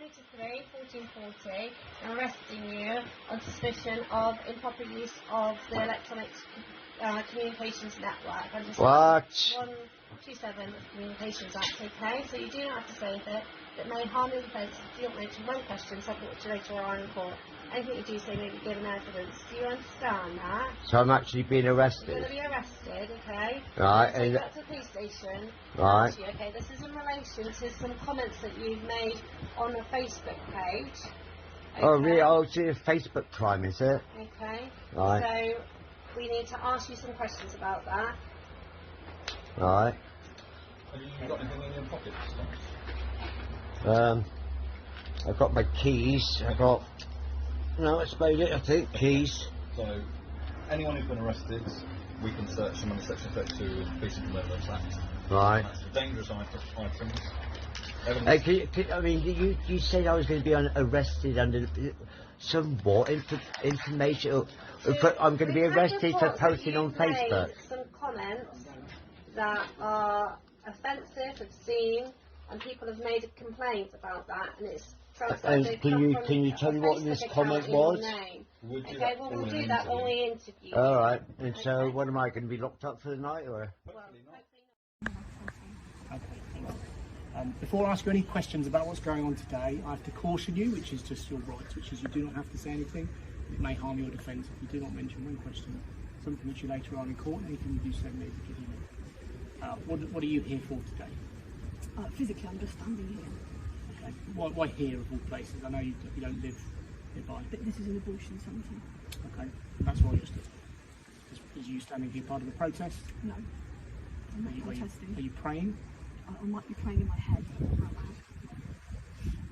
23, 1440, and arresting you on suspicion of improper use of the electronic communications network. Under Section 127 of the Communications Act, okay? So you do not have to say anything that may harm your defence if you don't mention one question, subject to later on in court. Anything you do say may be given evidence. Do you understand that? So I'm actually being arrested? You're going to be arrested, okay? Right. Take that to the police station. Right. You, okay? This is in relation to some comments that you've made on a Facebook page. Okay? Oh, really? Oh, it's a Facebook crime, is it? Okay. Right. So we need to ask you some questions about that. Right. Have you got anything in your pockets? I've got my keys. I've got... No, that's about it, I think. Keys. So, anyone who's been arrested, we can search them under Section 32 of the Police and Commercial Act. Right. That's for dangerous items. I mean, you said I was going to be arrested under some what information? I'm going to be arrested for posting on Facebook. Some comments that are offensive, obscene, and people have made a complaint about that, and it's. And can you tell me what this comment was? Okay, well we'll do that when we interview. All right. And so, what am I going to be locked up for the night, or? Before I ask you any questions about what's going on today, I have to caution you, which is just your rights, which is you do not have to say anything. It may harm your defence if you do not mention one question, something which you later on in court. Anything you do say may be given. What are you here for today? Physically, I'm just standing here. Okay. Why here of all places? I know you don't live nearby. But this is an abortion centre. Okay, that's why you're stood. Is you standing here part of the protest? No, I'm not protesting. Are you praying? I might be praying in my head out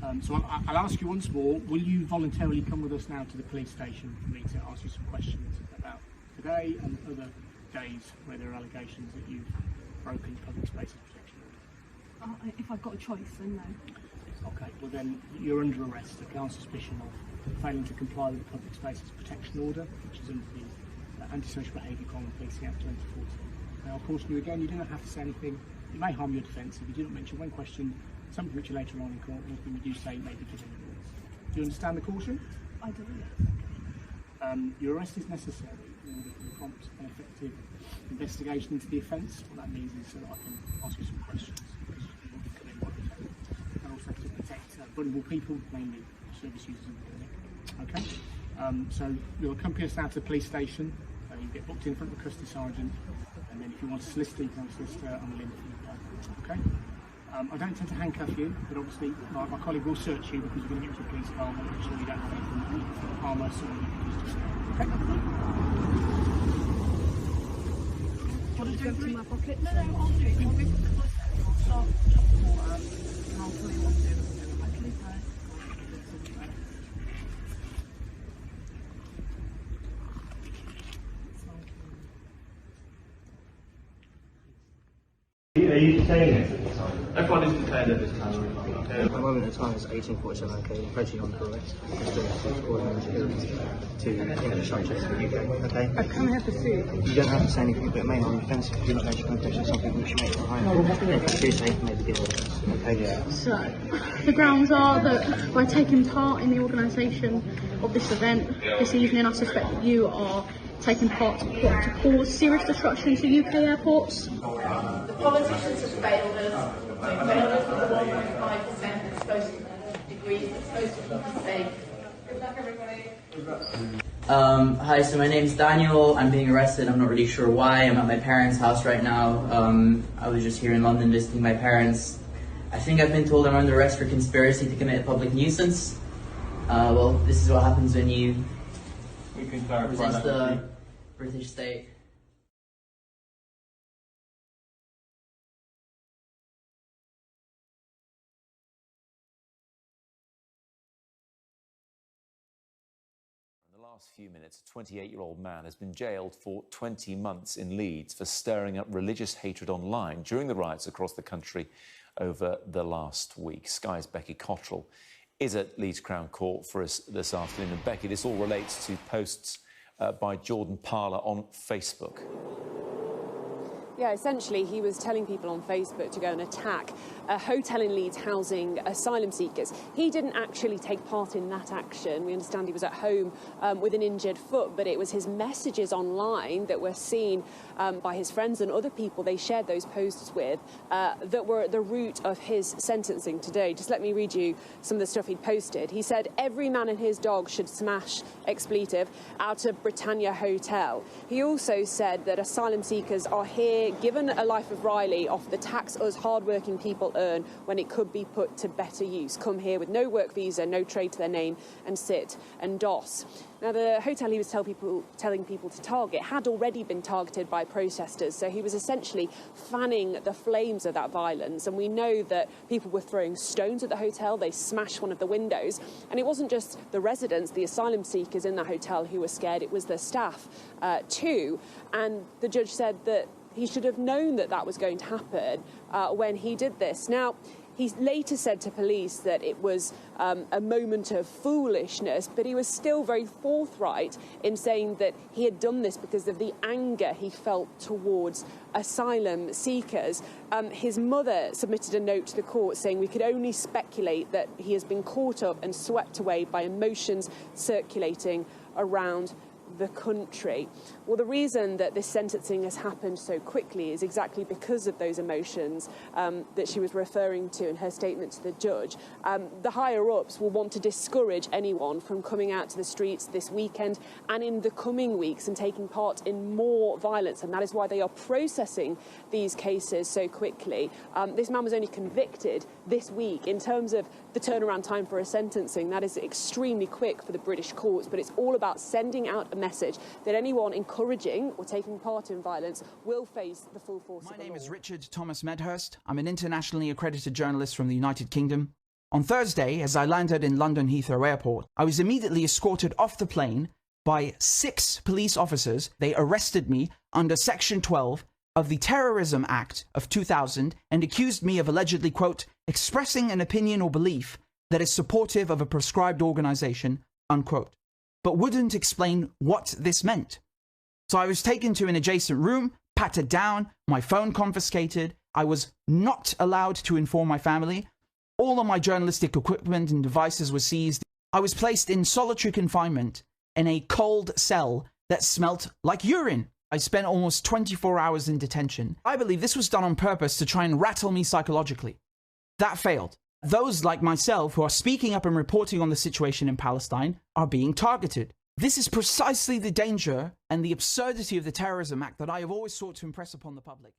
loud. So I'll ask you once more, will you voluntarily come with us now to the police station for me to ask you some questions about today and other days where there are allegations that you've broken public spaces protection order? If I've got a choice, then no. Okay, well then you're under arrest on suspicion of failing to comply with the Public Spaces Protection Order, which is under the Antisocial Behaviour Crime and Policing Act 2014. Now, I'll caution you again, you do not have to say anything. It may harm your defence if you do not mention one question, something which you later on in court, anything you do say may be given evidence. Do you understand the caution? I do, yes. Okay. Your arrest is necessary in order for the prompt and effective investigation into the offence. What that means is so that I can ask you some questions. And also to protect vulnerable people, mainly service users in the clinic. Okay? So you'll accompany us now to the police station. You get booked in front of the custody sergeant, and then if you want to solicitor, you can solicitor on the limb for you. Okay? I don't intend to handcuff you, but obviously my colleague will search you because we're going to get you to a police car and make sure you don't have anything that will harm us or okay? What did you do in my pocket? No, I'll do it. I'll start just the water and I'll tell you what to do. Are you saying this at the time? Everyone is detained at this time. At the moment, the time is 18:47. Okay, approaching on correct. To English to the UK. Okay. I can't have the food. You don't have to say anything, but it may harm your defence if you do not mention one question, something which you may behind. If you do say, maybe give evidence. Okay. Yeah. So, the grounds are that by taking part in the organisation of this event this evening, I suspect that you are taking part to cause serious disruption to UK airports. The politicians have failed us. They've failed us with the 1.5% that's supposed to degrees that's supposed to keep us safe. Good luck, everybody. Hi, so my name's Daniel. I'm being arrested. I'm not really sure why. I'm at my parents' house right now. I was just here in London visiting my parents. I think I've been told I'm under arrest for conspiracy to commit a public nuisance. Well, this is what happens when you resist the British state. In the last few minutes, a 28-year-old man has been jailed for 20 months in Leeds for stirring up religious hatred online during the riots across the country over the last week. Sky's Becky Cottrell is at Leeds Crown Court for us this afternoon. And Becky, this all relates to posts by Jordan Parler on Facebook. Yeah, essentially he was telling people on Facebook to go and attack a hotel in Leeds housing asylum seekers. He didn't actually take part in that action. We understand he was at home with an injured foot, but it was his messages online that were seen by his friends and other people they shared those posts with that were at the root of his sentencing today. Just let me read you some of the stuff he'd posted. He said, "Every man and his dog should smash expletive out of Britannia Hotel." He also said that asylum seekers are here given a life of Riley off the tax us hard-working people earn when it could be put to better use. Come here with no work visa, no trade to their name, and sit and doss. Now, the hotel he was telling people to target had already been targeted by protesters, so he was essentially fanning the flames of that violence. And we know that people were throwing stones at the hotel. They smashed one of the windows. And it wasn't just the residents, the asylum seekers in the hotel who were scared, it was the staff too. And the judge said that he should have known that that was going to happen when he did this. Now, he later said to police that it was a moment of foolishness, but he was still very forthright in saying that he had done this because of the anger he felt towards asylum seekers. His mother submitted a note to the court saying we could only speculate that he has been caught up and swept away by emotions circulating around the country. Well, the reason that this sentencing has happened so quickly is exactly because of those emotions that she was referring to in her statement to the judge. The higher-ups will want to discourage anyone from coming out to the streets this weekend and in the coming weeks and taking part in more violence, and that is why they are processing these cases so quickly. This man was only convicted this week. In terms of the turnaround time for a sentencing, that is extremely quick for the British courts, but it's all about sending out a message that anyone encouraging or taking part in violence will face the full force of the law. My name is Richard Thomas Medhurst. I'm an internationally accredited journalist from the United Kingdom. On Thursday, as I landed in London Heathrow Airport, I was immediately escorted off the plane by 6 police officers. They arrested me under Section 12 of the Terrorism Act of 2000 and accused me of allegedly, quote, expressing an opinion or belief that is supportive of a proscribed organisation, unquote, but wouldn't explain what this meant. So I was taken to an adjacent room, patted down, my phone confiscated. I was not allowed to inform my family. All of my journalistic equipment and devices were seized. I was placed in solitary confinement in a cold cell that smelt like urine. I spent almost 24 hours in detention. I believe this was done on purpose to try and rattle me psychologically. That failed. Those like myself who are speaking up and reporting on the situation in Palestine are being targeted. This is precisely the danger and the absurdity of the Terrorism Act that I have always sought to impress upon the public.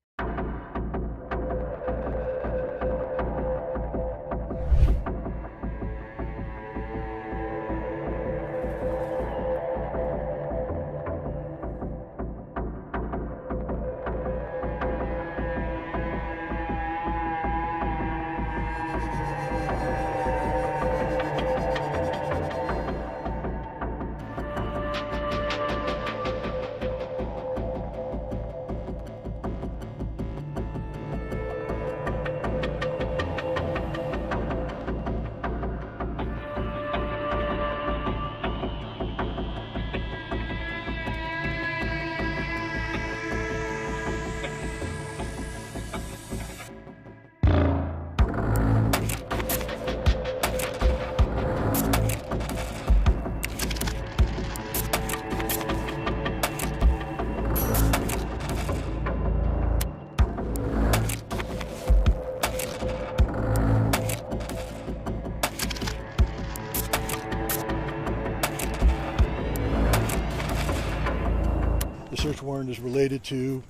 The search warrant is related to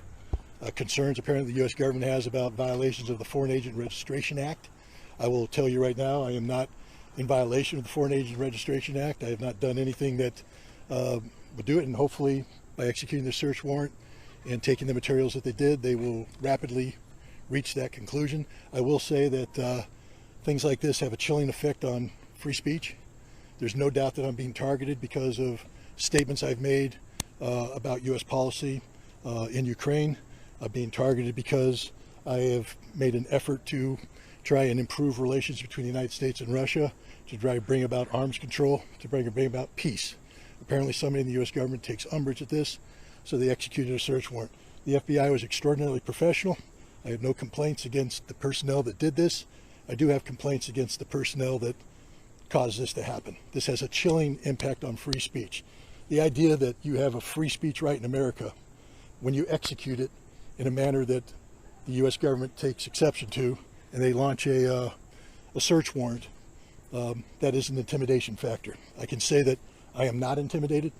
concerns apparently the U.S. government has about violations of the Foreign Agent Registration Act. I will tell you right now, I am not in violation of the Foreign Agent Registration Act. I have not done anything that would do it, and hopefully by executing the search warrant and taking the materials that they did, they will rapidly reach that conclusion. I will say that things like this have a chilling effect on free speech. There's no doubt that I'm being targeted because of statements I've made about U.S. policy in Ukraine. I'm being targeted because I have made an effort to try and improve relations between the United States and Russia, to try to bring about arms control, to bring about peace. Apparently somebody in the U.S. government takes umbrage at this, so they executed a search warrant. The FBI was extraordinarily professional. I have no complaints against the personnel that did this. I do have complaints against the personnel that caused this to happen. This has a chilling impact on free speech. The idea that you have a free speech right in America when you execute it in a manner that the U.S. government takes exception to, and they launch a search warrant, that is an intimidation factor. I can say that I am not intimidated,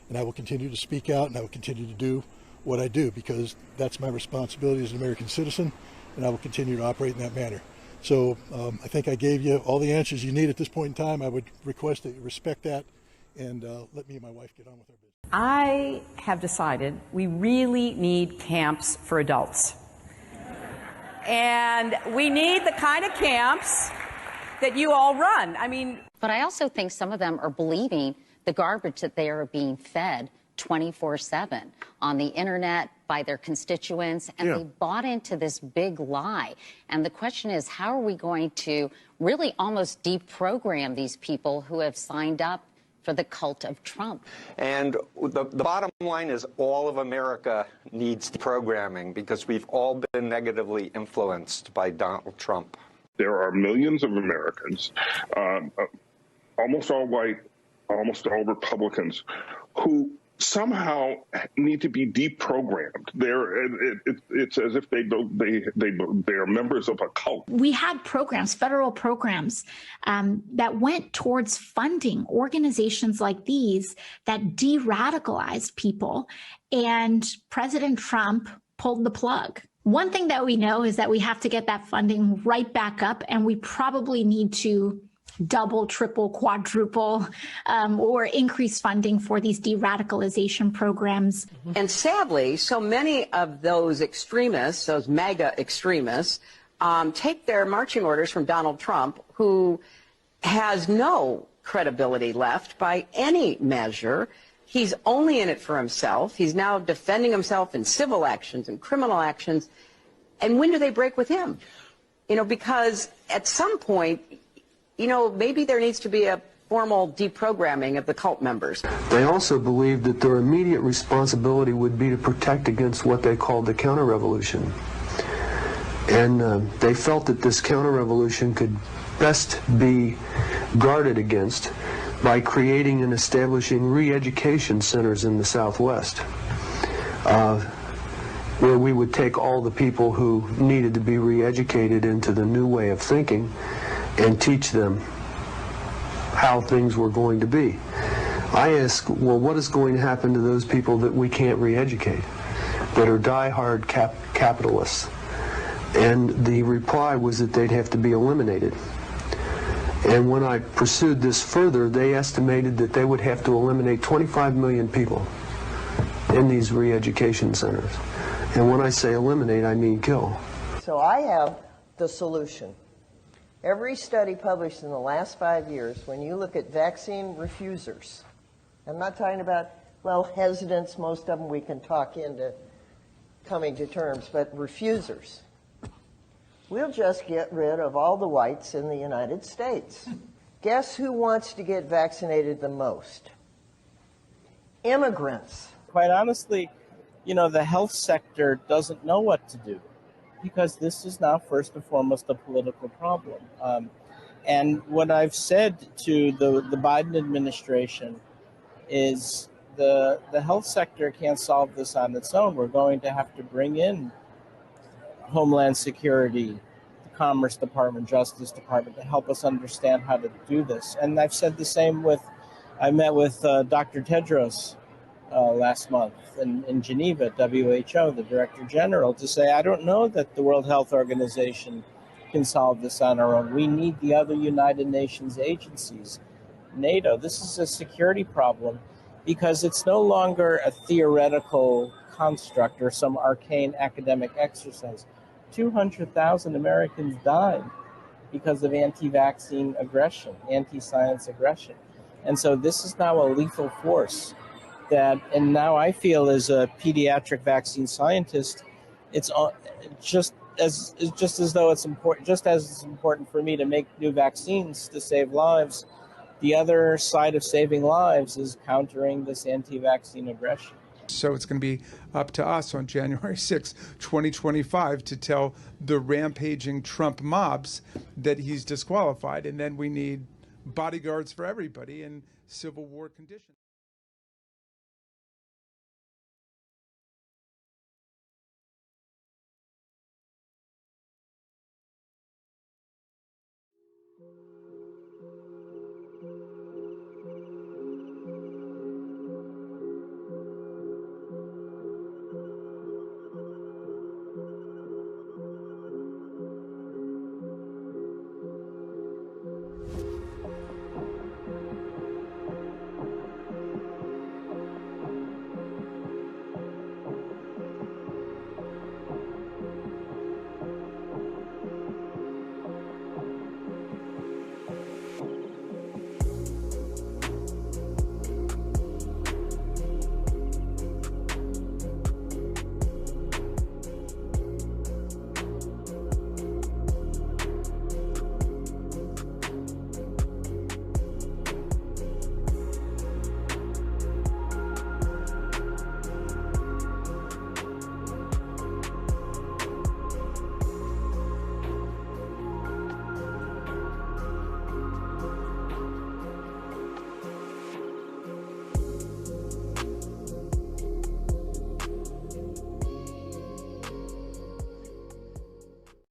and I will continue to speak out, and I will continue to do what I do, because that's my responsibility as an American citizen, and I will continue to operate in that manner. So I think I gave you all the answers you need at this point in time. I would request that you respect that and let me and my wife get on with our business. I have decided we really need camps for adults. And we need the kind of camps that you all run. I mean, but I also think some of them are believing the garbage that they are being fed 24/7 on the internet by their constituents, and they bought into this big lie. And the question is, how are we going to really almost deprogram these people who have signed up for the cult of Trump? And the bottom line is all of America needs programming, because we've all been negatively influenced by Donald Trump. There are millions of Americans, almost all white, almost all Republicans, who somehow need to be deprogrammed. It's as if they are members of a cult. We had programs, federal programs, that went towards funding organizations like these that de-radicalized people, and President Trump pulled the plug. One thing that we know is that we have to get that funding right back up, and we probably need to double, triple, quadruple, or increase funding for these de-radicalization programs. and sadly, so many of those extremists, those MAGA extremists, take their marching orders from Donald Trump, who has no credibility left by any measure. He's only in it for himself. He's now defending himself in civil actions and criminal actions. And when do they break with him? You know, because at some point, you know, maybe there needs to be a formal deprogramming of the cult members. They also believed that their immediate responsibility would be to protect against what they called the counter-revolution. And they felt that this counter-revolution could best be guarded against by creating and establishing re-education centers in the Southwest, where we would take all the people who needed to be re-educated into the new way of thinking and teach them how things were going to be. I ask, well, what is going to happen to those people that we can't re-educate, that are die-hard capitalists? And the reply was that they'd have to be eliminated. And when I pursued this further, they estimated that they would have to eliminate 25 million people in these re-education centers. And when I say eliminate, I mean kill. So I have the solution. Every study published in the last 5 years, when you look at vaccine refusers, I'm not talking about, well, hesitants, most of them we can talk into coming to terms, but refusers. We'll just get rid of all the whites in the United States. Guess who wants to get vaccinated the most? Immigrants. Quite honestly, you know, the health sector doesn't know what to do, because this is now first and foremost a political problem. And what I've said to the Biden administration is the health sector can't solve this on its own. We're going to have to bring in Homeland Security, the Commerce Department, Justice Department to help us understand how to do this. And I've said the same I met with Dr. Tedros last month in Geneva, WHO, the Director General, to say, I don't know that the World Health Organization can solve this on our own. We need the other United Nations agencies, NATO. This is a security problem because it's no longer a theoretical construct or some arcane academic exercise. 200,000 Americans died because of anti-vaccine aggression, anti-science aggression. And so this is now a lethal force that, and now I feel as a pediatric vaccine scientist, it's just as though it's important, just as it's important for me to make new vaccines to save lives. The other side of saving lives is countering this anti-vaccine aggression. So it's going to be up to us on January 6, 2025 to tell the rampaging Trump mobs that he's disqualified. And then we need bodyguards for everybody in Civil War conditions.